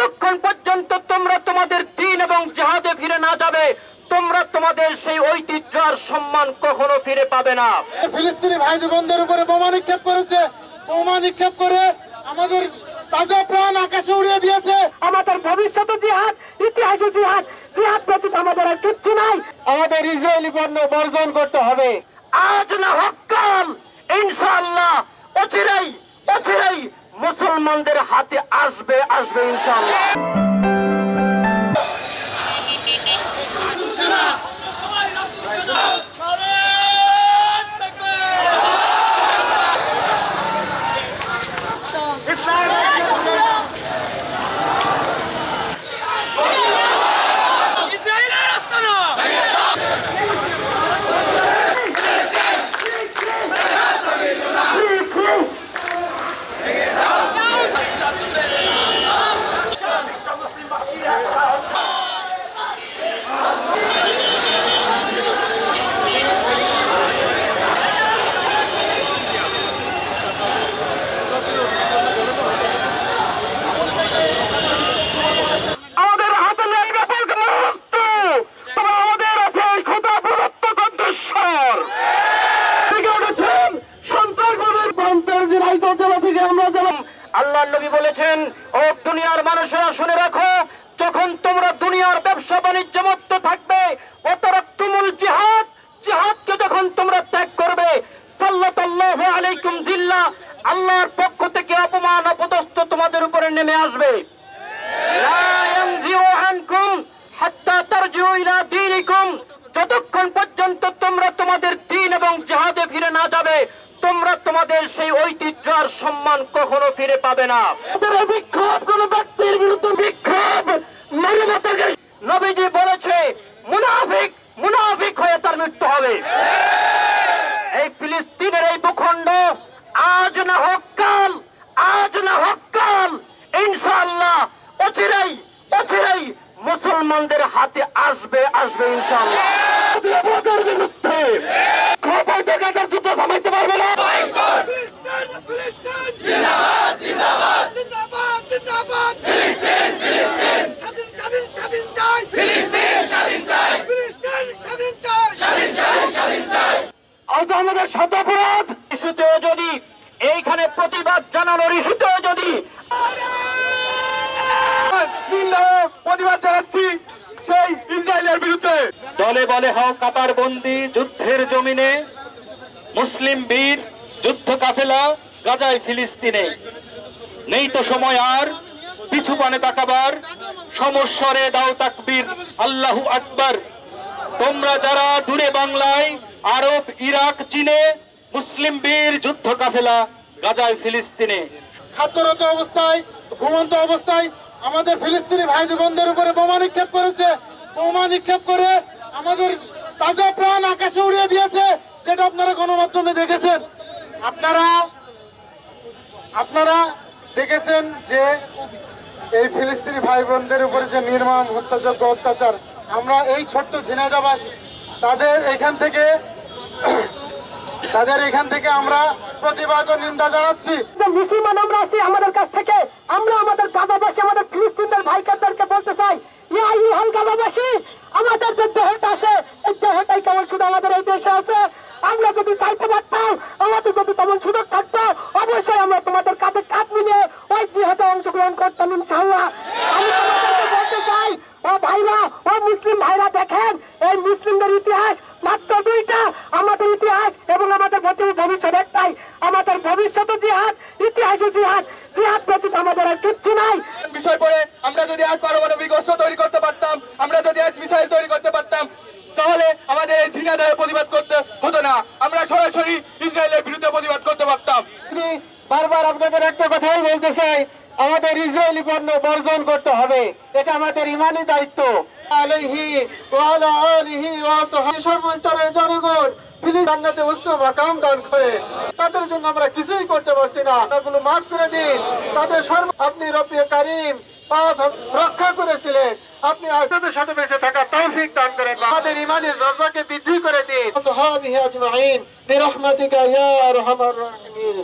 যতক্ষণ পর্যন্ত তোমরা তোমাদের দ্বীন এবং জিহাদে ফিরে না যাবে, তোমরা তোমাদের সেই ঐতিহ্য আর সম্মান কখনো ফিরে পাবে না। ফিলিস্তিনি ভাই বোনদের উপরে বোমা নিক্ষেপ করেছে, বোমা নিক্ষেপ করে আমাদের তাজা প্রাণ আকাশে উড়িয়ে দিয়েছে। আমাদের ভবিষ্যৎ জিহাদ, ইতিহাস জিহাদ, জিহাদ ব্যতীত আমাদের আর কিচ্ছু নাই। আমাদের ইসরায়েলি পণ্য বর্জন করতে হবে। আজ না হোক কাল, ইনশাআল্লাহ অচিরেই অচিরেই মুসলমানদের হাতে আসবে আসবে ইনশাআল্লাহ। আল্লাহ নবী বলেছেন, ও দুনিয়ার মানুষেরা শুনে রাখো, যখন তোমরা দুনিয়ার ব্যবসা বাণিজ্য মুক্ত থাকবে, ওয়াতারাকতুমুল জিহাদ, জিহাদকে যখন তোমরা ত্যাগ করবে, সাল্লাল্লাহু আলাইকুম জিল্লাহ, আল্লাহর পক্ষ থেকে অপমান অপদস্থ তোমাদের উপরে নেমে আসবে। লা ইয়ানজিউ আনকুম হাত্তা তারজিউ ইলা দীনিকুম, যতক্ষণ পর্যন্ত তোমরা তোমাদের দ্বীন এবং জিহাদে ফিরে না যাবে, তোমরা তোমাদের সেই ঐতিহ্য আর সম্মান কখনো ফিরে পাবে না। বিক্ষোভ কোন ব্যক্তির বিরুদ্ধে বিক্ষোভ মানবতাকে, নবীজি বলেছে মুনাফিক মুনাফিক হয়ে তার মৃত্যু হবে। এই ফিলিস্তিনের এই ভূখণ্ড আজ না হোক কাল, আজ না হোক কাল, ইনশাআল্লাহ অচিরেই অচিরেই মুসলমানদের হাতে আসবে আসবে ইনশাআল্লাহ। ওদের বিরুদ্ধে খবর দেখার যুদ্ধ থামাইতে পারবে না। আমাদের শতপ্রদ ইস্যুতেও যদি, এইখানে প্রতিবাদ জানানোর ইস্যুতেও যদি প্রতিবাদ জানাচ্ছি সেই ইসরায়েলের বিরুদ্ধে। দলে বলে হও কাতার বন্দী যুদ্ধের জমিনে, মুসলিম বীর যুদ্ধ কাফেলা গাজায় ফিলিস্তিনে, নেই তো সময় আর পিছু পানে তাকাবার, সমস্বরে দাও তাকবীর আল্লাহু আকবার। তোমরা যারা দূরে বাংলায়, আরব, ইরাক, চীনে, মুসলিম বীর যুদ্ধ কাফেলা গাজায় ফিলিস্তিনে, খাদ্যরত অবস্থায়, ঘুমন্ত অবস্থায় আমাদের ফিলিস্তিনি ভাই বোনদের উপরে বোমা নিক্ষেপ করেছে, বোমা নিক্ষেপ করে আমাদের তাজা প্রাণ আকাশে উড়িয়ে দিয়েছে, যেটা আপনারা গণমাধ্যমে দেখেছেন। আপনারা দেখেছেন যে এই ফিলিস্তিনি ভাই বোনদের উপরে যে নির্মম হত্যাযোগ্য অত্যাচার, আমরা এই ছোট্ট ঝিনাইদহবাসী তাদের এখান থেকে আমরা প্রতিবাদ ও নিন্দা জানাচ্ছি। মুসলমান আমরা আছি, আমাদের কাছ থেকে আমরা আমাদের গাজাবাসী, আমাদের ফিলিস্তিনের ভাইদেরকে বলতে চাই, ইয়া আইয়ুহাল গাজাবাসী, আমাদের যে দেহটা আছে, এই দেহটাই কেবল শুধু আমাদের এই দেশে আছে। আমরা যদি চাইতে পারতাম, আমাদের যদি তেমন সুযোগ থাকতো, অবশ্যই আমরা তোমাদের কাঁধে কাঁধ মিলিয়ে ওই জিহাদে অংশগ্রহণ করতাম ইনশাআল্লাহ। আমি তোমাদেরকে বলতে চাই, ও ভাইরা, ও মুসলিম ভাইরা, দেখেন এই মুসলিমদের ইতিহাস মাত্র দুইটা, আমাদের ইতিহাস এবং আমাদের ভবিষ্যৎ একটাই। আমাদের ভবিষ্যৎ জিহাদ, ইতিহাস জিহাদ, জিহাদ ব্যতীত আমাদের আর কিচ্ছু নাই। বিষয় পরে আমরা যদি আজ পারমাণবিক অস্ত্র তৈরি করতে পারতাম, আমরা যদি আজ মিসাইল তৈরি করতে পারতাম, তাহলে আমাদের এই ঝিনাইদহে প্রতিবাদ করতে হতো না, আমরা সরাসরি ইসরায়েলের বিরুদ্ধে প্রতিবাদ করতে পারতাম। বারবার আপনাদের একটা কথাই বলতে চাই, আমাদের ইসরায়েলি পণ্য বর্জন করতে হবে, এটা আমাদের ইমানি দায়িত্ব। সর্বস্তরের জনগণ জান্নাতে উচ্চ মাকাম দান করে, তাদের জন্য আমরা কিছুই করতে পারছি না, তাগুলো মাফ করে দিন। তাদের আপনি রব্বি কারীম রক্ষা করেছিলেন, আপনি আসাদের সাথে বেঁচে থাকা তৌফিক দান করেন, আমাদের ইমানি জজবাকে বৃদ্ধি করে দিন। সাহাবিহি আজমাইন বিরহমাতিকা ইয়া আরহামার রাহিমিন।